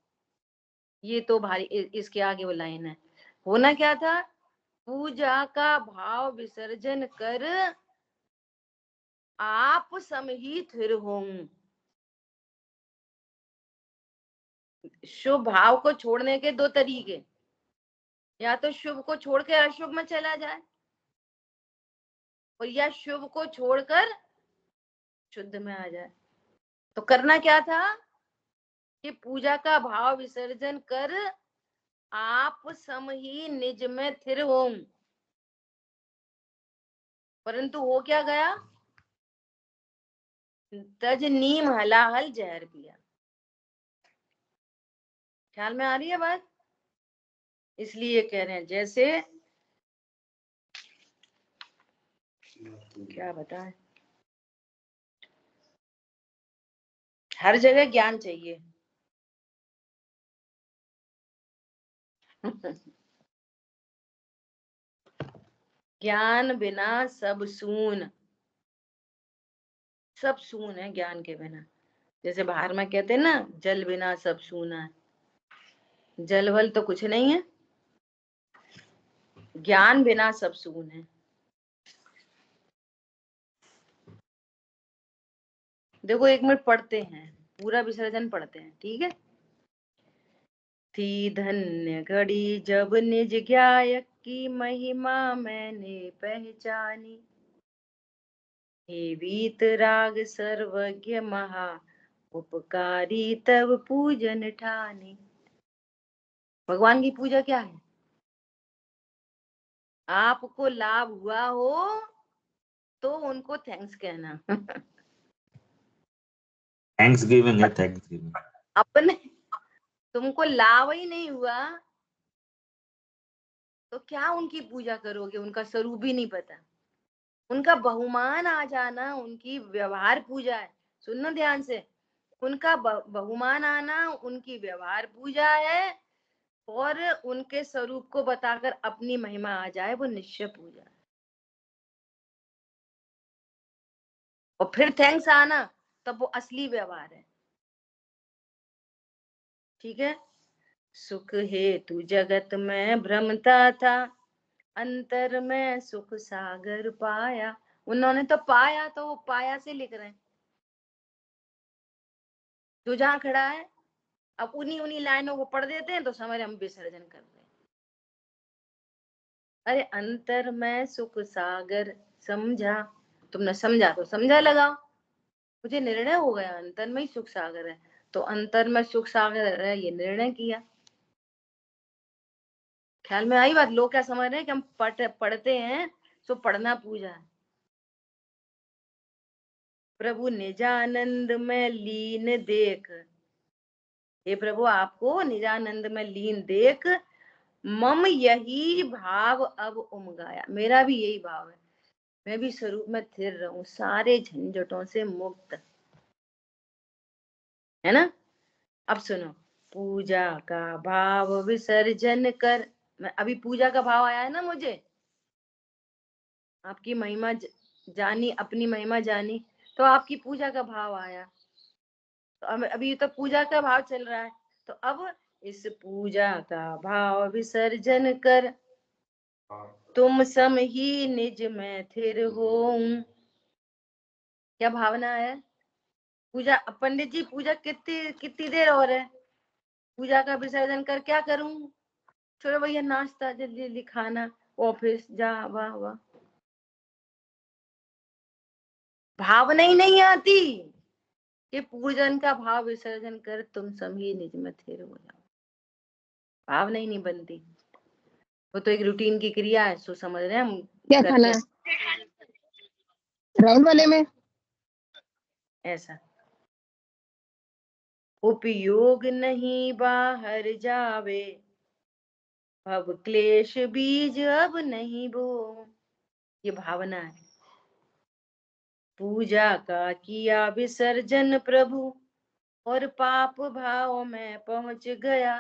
ये तो भारी, इसके आगे वो लाइन है। होना क्या था? पूजा का भाव विसर्जन कर आप सम ही थिर हों। शुभ भाव को छोड़ने के दो तरीके, या तो शुभ को छोड़ के अशुभ में चला जाए, और या शुभ को छोड़कर शुद्ध में आ जाए। तो करना क्या था कि पूजा का भाव विसर्जन कर आप सम ही निज में थिर हों, परंतु हो क्या गया? तज नीम हलाहल जहर पिया। ख्याल में आ रही है बात? इसलिए कह रहे हैं, जैसे क्या बताएं, हर जगह ज्ञान चाहिए। ज्ञान बिना सब सून, सब सून है ज्ञान के बिना। जैसे बाहर में कहते हैं ना, जल बिना सब सूना है, जल वल तो कुछ नहीं है, ज्ञान बिना सब सून है। देखो एक मिनट पढ़ते हैं, पूरा विसर्जन पढ़ते हैं, ठीक है। थी धन्य घड़ी जब निज गायक की महिमा मैंने पहचानी, हे वीत राग सर्वज्ञ महा उपकारी तब पूजन ठानी। भगवान की पूजा क्या है? आपको लाभ हुआ हो तो उनको थैंक्स कहना। थैंक्स गिविंग है, थैंक्स गिविंग। अपने तुमको लाभ ही नहीं हुआ तो क्या उनकी पूजा करोगे? उनका स्वरूप भी नहीं पता, उनका बहुमान आ जाना उनकी व्यवहार पूजा है। सुनना ध्यान से, उनका बहुमान आना उनकी व्यवहार पूजा है, और उनके स्वरूप को बताकर अपनी महिमा आ जाए वो निश्चय पूजा है। और फिर थैंक्स आना तब वो असली व्यवहार है, ठीक है। सुख हेतु जगत में भ्रमता था, अंतर में सुख सागर पाया। उन्होंने तो पाया, तो वो पाया से लिख रहे हैं, जो जहां खड़ा है। अब उन्हीं उन्हीं लाइनों को पढ़ देते हैं तो समझ हम विसर्जन कर रहे हैं। अरे अंतर में सुख सागर समझा, तुमने समझा तो समझा लगाओ, मुझे निर्णय हो गया अंतर में ही सुख सागर है, तो अंतर में सुख सागर है ये निर्णय किया। ख्याल में आई बात? लोग क्या समझ रहे हैं कि हम पढ़ते हैं तो पढ़ना पूजा है। प्रभु निजानंद में लीन देख, हे प्रभु आपको निजानंद में लीन देख, मम यही भाव अब उमगाया। मेरा भी यही भाव है, मैं भी स्वरूप में स्थिर रहूं, सारे झंझटों से मुक्त, है ना। अब सुनो, पूजा का भाव विसर्जन कर। मैं अभी पूजा का भाव आया है ना मुझे, आपकी महिमा जानी, अपनी महिमा जानी, तो आपकी पूजा का भाव आया। तो अभी तो पूजा का भाव चल रहा है, तो अब इस पूजा का भाव विसर्जन कर, तुम सम ही निज में थिर होऊं। क्या भावना है? पूजा, पंडित जी पूजा कितनी कितनी देर और है? पूजा का विसर्जन कर क्या करूं? चलो भैया नाश्ता जल्दी जल्दी खाना, ऑफिस जा, वाह वाह। भावना ही नहीं आती कि पूजन का भाव विसर्जन कर तुम सभी निज में थिर हो जाओ, भावना ही नहीं बनती। वो तो एक रूटीन की क्रिया है, सो समझ रहे हैं हम क्या खाना करते है राउंड वाले में? ऐसा। उपयोग नहीं बाहर जावे, अब क्लेश बीज अब नहीं बो। ये भावना है। पूजा का किया विसर्जन प्रभु, और पाप भाव में पहुंच गया,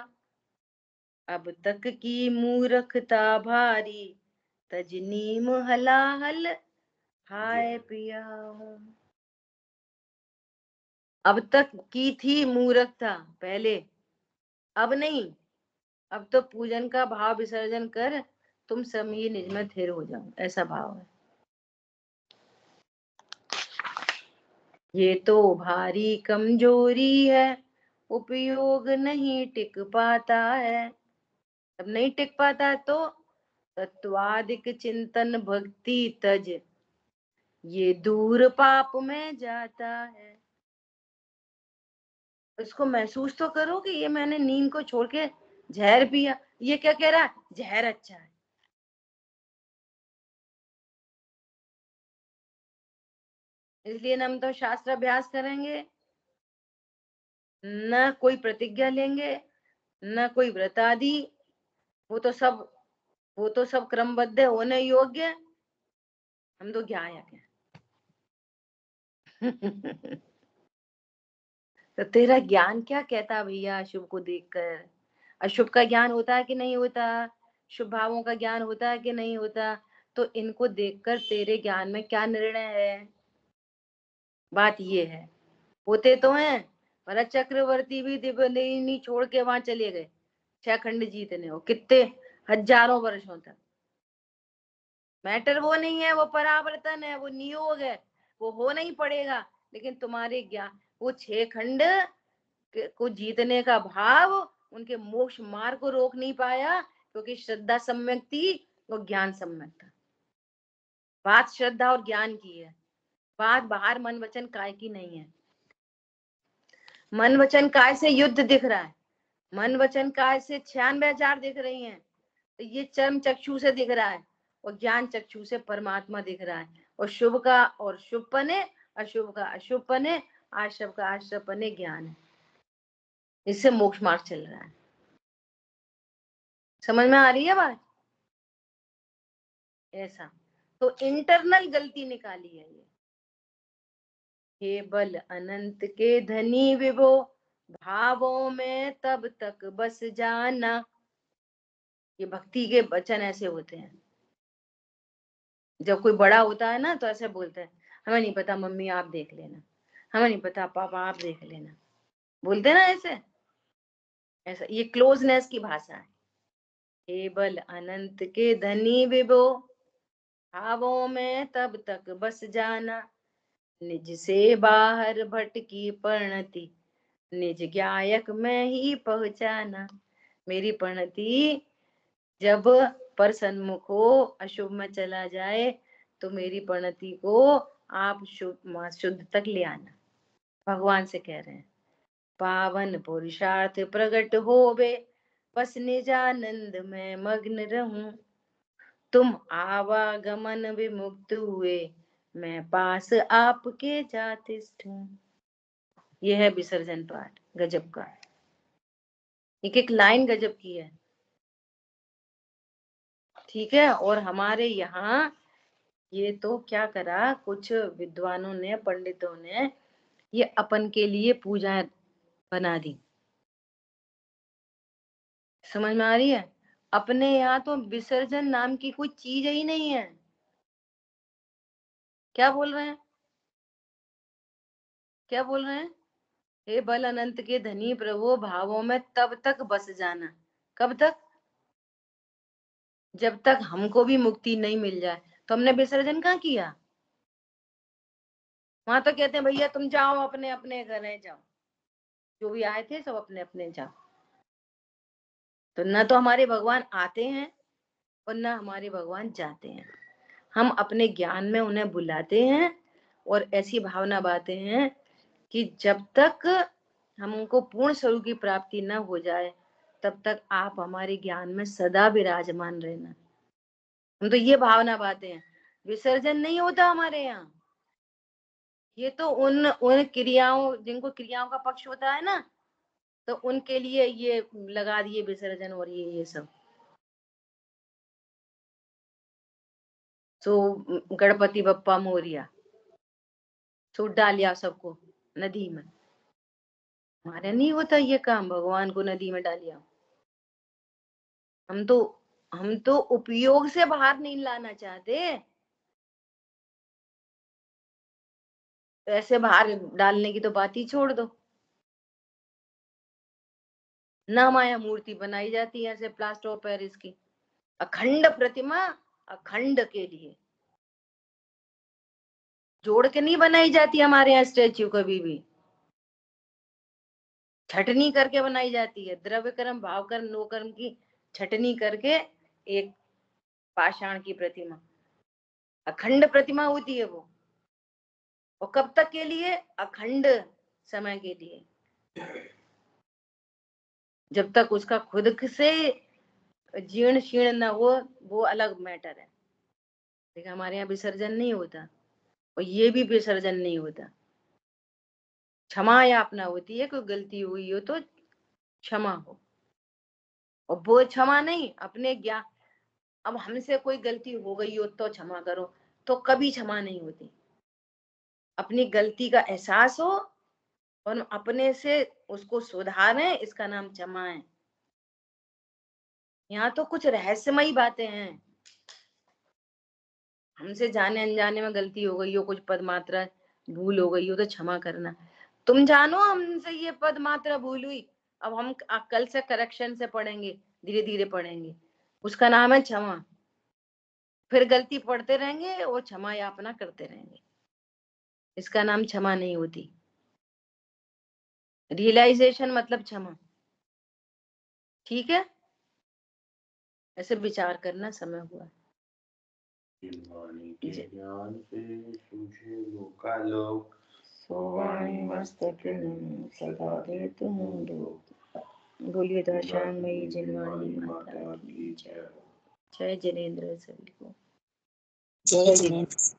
अब तक की मूर्खता भारी, तजनीम हलाहल हाय पिया। अब तक की थी मूर्खता पहले, अब नहीं, अब तो पूजन का भाव विसर्जन कर तुम समी निज में थिर हो जाओ, ऐसा भाव है। ये तो भारी कमजोरी है, उपयोग नहीं टिक पाता है। अब नहीं टिक पाता तो तत्वादिक चिंतन भक्ति तज, ये दूर पाप में जाता है। इसको महसूस तो करो कि ये मैंने नींद को छोड़ के जहर पिया। ये क्या कह रहा है? जहर अच्छा है। इसलिए न हम तो शास्त्र अभ्यास करेंगे, न कोई प्रतिज्ञा लेंगे, न कोई व्रत आदि। वो तो सब वो तो सब क्रमबद्ध होने योग्य, हम तो गायक हैं। तो तेरा ज्ञान क्या कहता भैया अशुभ को देखकर? अशुभ का ज्ञान होता है कि नहीं होता? शुभ भावों का ज्ञान होता है कि नहीं होता? तो इनको देखकर तेरे ज्ञान में क्या निर्णय है? बात ये है। होते तो हैं, भरत चक्रवर्ती भी दिव्यनी छोड़ के वहां चले गए 6 खंड जीतने, हो कितने हजारों वर्षों तक। मैटर वो नहीं है, वो परावर्तन है, वो नियोग है, वो हो नहीं पड़ेगा। लेकिन तुम्हारे ज्ञान, वो 6 खंड को जीतने का भाव उनके मोक्ष मार्ग को रोक नहीं पाया, क्योंकि श्रद्धा सम्यक थी और ज्ञान सम्यक था। बात श्रद्धा और ज्ञान की है, बात बाहर मन वचन काय की नहीं है। मन वचन काय से युद्ध दिख रहा है, मन वचन काय से 96,000 दिख रही हैं, तो ये चर्म चक्षु से दिख रहा है, और ज्ञान चक्षु से परमात्मा दिख रहा है। और शुभ का और शुभपने, अशुभ का अशुभपने, आश्रव का आश्रवपने ज्ञान है। इससे मोक्ष मार्ग चल रहा है। समझ में आ रही है बात? ऐसा तो इंटरनल गलती निकाली है ये। हे बल अनंत के धनी विभो, भावों में तब तक बस जाना। ये भक्ति के वचन ऐसे होते हैं। जब कोई बड़ा होता है ना तो ऐसे बोलते हैं, हमें नहीं पता मम्मी आप देख लेना, हमें नहीं पता पापा आप देख लेना, बोलते ना ऐसे। ऐसा ये क्लोजनेस की भाषा है। हे बल अनंत के धनी विभो, भावों में तब तक बस जाना। निज से बाहर भटकी परिणति, निज ज्ञायक में ही पहचाना। मेरी परिणति जब पर सन्मुख हो, अशुभ में चला जाए, तो मेरी परिणति को आप शुद्ध तक ले आना। भगवान से कह रहे हैं, पावन पुरुषार्थ प्रकट होवे, बस निजानंद में मग्न रहूं। तुम आवागमन विमुक्त हुए, मैं पास आपके जातिष्ठूं। यह है विसर्जन पाठ गजब का। एक एक लाइन गजब की है, ठीक है। और हमारे यहाँ ये तो क्या करा, कुछ विद्वानों ने, पंडितों ने ये अपन के लिए पूजा बना दी। समझ में आ रही है? अपने यहाँ तो विसर्जन नाम की कोई चीज ही नहीं है। क्या बोल रहे हैं? क्या बोल रहे हैं? हे बल अनंत के धनी प्रभु, भावों में तब तक बस जाना। कब तक? जब तक हमको भी मुक्ति नहीं मिल जाए। तो हमने विसर्जन कहाँ किया? वहां तो कहते हैं भैया तुम जाओ अपने अपने घर जाओ, जो भी आए थे सब अपने अपने जाओ। तो न तो हमारे भगवान आते हैं और न हमारे भगवान जाते हैं। हम अपने ज्ञान में उन्हें बुलाते हैं और ऐसी भावना बाते हैं कि जब तक हमको पूर्ण स्वरूप की प्राप्ति न हो जाए, तब तक आप हमारे ज्ञान में सदा विराजमान रहना। हम तो ये भावना बाते हैं। विसर्जन नहीं होता हमारे यहाँ। ये तो उन क्रियाओं, जिनको क्रियाओं का पक्ष होता है ना, तो उनके लिए ये लगा दिए विसर्जन और ये सब। तो गणपति बप्पा मोरिया छूट डालिया सबको नदी में। हमारे नहीं होता ये काम, भगवान को नदी में डालिया। हम तो उपयोग से बाहर नहीं लाना चाहते, ऐसे बाहर डालने की तो बात ही छोड़ दो। ना माया मूर्ति बनाई जाती है ऐसे प्लास्टर ऑफ पेरिस की, अखंड प्रतिमा, अखंड के लिए जोड़ के नहीं बनाई जाती। हमारे यहाँ स्टेच्यू कभी भी छटनी करके बनाई जाती है, द्रव्य कर्म भाव कर्म नो कर्म की छटनी करके एक पाषाण की प्रतिमा, अखंड प्रतिमा होती है वो। और कब तक के लिए? अखंड समय के लिए, जब तक उसका खुद से जीर्ण शीर्ण न हो, वो अलग मैटर है। लेकिन हमारे यहाँ विसर्जन नहीं होता, और ये भी विसर्जन नहीं होता। क्षमा यापना होती है, कोई गलती हुई हो तो क्षमा हो, और वो क्षमा नहीं अपने ज्ञान। अब हमसे कोई गलती हो गई हो तो क्षमा करो, तो कभी क्षमा नहीं होती। अपनी गलती का एहसास हो और अपने से उसको सुधारें, इसका नाम क्षमा है। यहाँ तो कुछ रहस्यमयी बातें हैं। हमसे जाने अनजाने में गलती हो गई हो, कुछ पद मात्रा भूल हो गई हो तो क्षमा करना। तुम जानो हमसे ये पद मात्रा भूल हुई, अब हम कल से करेक्शन से पढ़ेंगे, धीरे धीरे पढ़ेंगे। उसका नाम है क्षमा। फिर गलती पढ़ते रहेंगे और क्षमा यापना करते रहेंगे। इसका नाम क्षमा नहीं होती। रियलाइजेशन मतलब क्षमा। ठीक है, ऐसे विचार करना समय हुआ। ज्ञान से सूझे लोकालोक, सोवाणी मस्तक सदा दे तुम लोग। बोलिए दर्शनमयी जिनवाणी माता की जय। जय जिनेंद्र सभी को। जय जिनेंद्र।